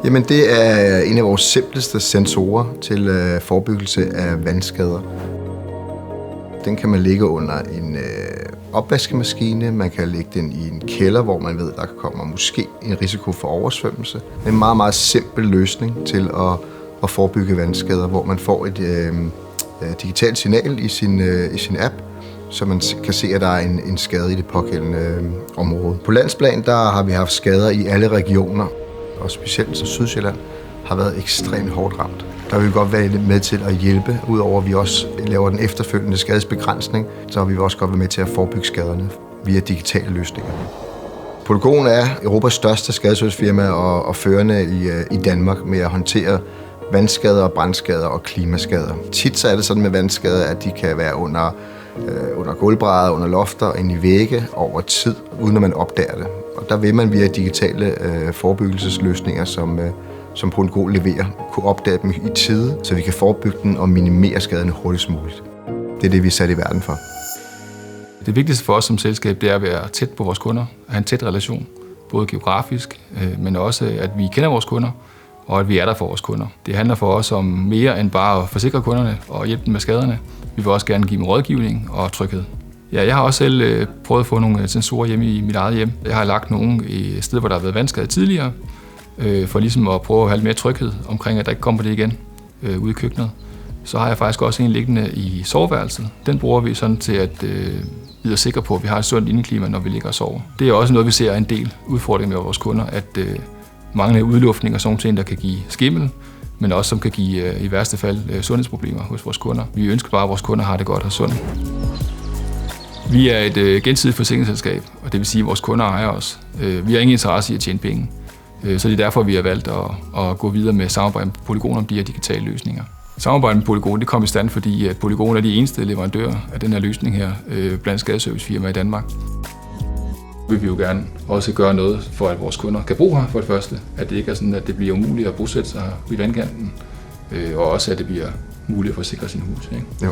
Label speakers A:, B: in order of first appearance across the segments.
A: Jamen det er en af vores simpleste sensorer til forebyggelse af vandskader. Den kan man lægge under en opvaskemaskine, man kan lægge den i en kælder, hvor man ved, der kommer måske en risiko for oversvømmelse. Det er en meget, meget simpel løsning til at forebygge vandskader, hvor man får et digitalt signal i sin app, så man kan se, at der er en skade i det pågældende område. På landsplan der har vi haft skader i alle regioner, og specielt Sydsjælland har været ekstremt hårdt ramt. Der vil vi godt være med til at hjælpe, udover at vi også laver den efterfølgende skadesbegrænsning, så vil vi også godt være med til at forebygge skaderne via digitale løsninger. Polygon er Europas største skadesservicefirma og førende i Danmark med at håndtere vandskader, brandskader og klimaskader. Tit så er det sådan med vandskader, at de kan være under gulvbrædder, under lofter, ind i vægge over tid, uden at man opdager det. Og der vil man via digitale forebyggelsesløsninger, som Polygon leverer, kunne opdage dem i tide, så vi kan forebygge den og minimere skaderne hurtigst muligt. Det er det, vi er sat i verden for.
B: Det vigtigste for os som selskab, det er at være tæt på vores kunder, at have en tæt relation, både geografisk, men også at vi kender vores kunder, og at vi er der for vores kunder. Det handler for os om mere end bare at forsikre kunderne og hjælpe dem med skaderne. Vi vil også gerne give dem rådgivning og tryghed. Ja, jeg har også selv prøvet at få nogle sensorer hjemme i mit eget hjem. Jeg har lagt nogle i steder, hvor der har været vandskade tidligere, for ligesom at prøve at have lidt mere tryghed omkring, at der ikke kommer det igen ude i køkkenet. Så har jeg faktisk også en liggende i soveværelset. Den bruger vi sådan til at vi er sikre på, at vi har et sundt indeklima, når vi ligger og sover. Det er også noget, vi ser en del udfordring med vores kunder, at mange udluftning og sådan ting, der kan give skimmel, men også som kan give i værste fald sundhedsproblemer hos vores kunder. Vi ønsker bare, at vores kunder har det godt og sundt. Vi er et gensidigt forsikringsselskab, og det vil sige, at vores kunder ejer os. Vi har ingen interesse i at tjene penge, så det er derfor, vi har valgt at gå videre med samarbejde med Polygon om de her digitale løsninger. Samarbejdet med Polygon kom i stand, fordi at Polygon er de eneste leverandører af den her løsning her blandt skadeservicefirmaer i Danmark. Vi vil jo gerne også gøre noget for, at vores kunder kan bo her for det første. At det ikke er sådan, at det bliver umuligt at bosætte sig i vandkanten, og også at det bliver muligt at forsikre sin hus. Ikke?
A: Jo.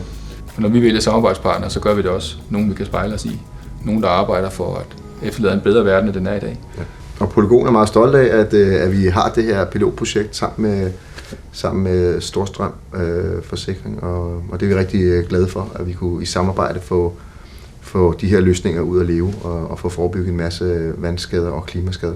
B: Og når vi vælger samarbejdspartnere, så gør vi det også. Nogen, vi kan spejle os i. Nogen, der arbejder for at efterlade en bedre verden, end den er i dag.
A: Ja. Og Polygon er meget stolt af, at vi har det her pilotprojekt sammen med Storstrøm Forsikring, og det er vi rigtig glade for, at vi kunne i samarbejde få de her løsninger ud at leve og få forebygget en masse vandskader og klimaskader.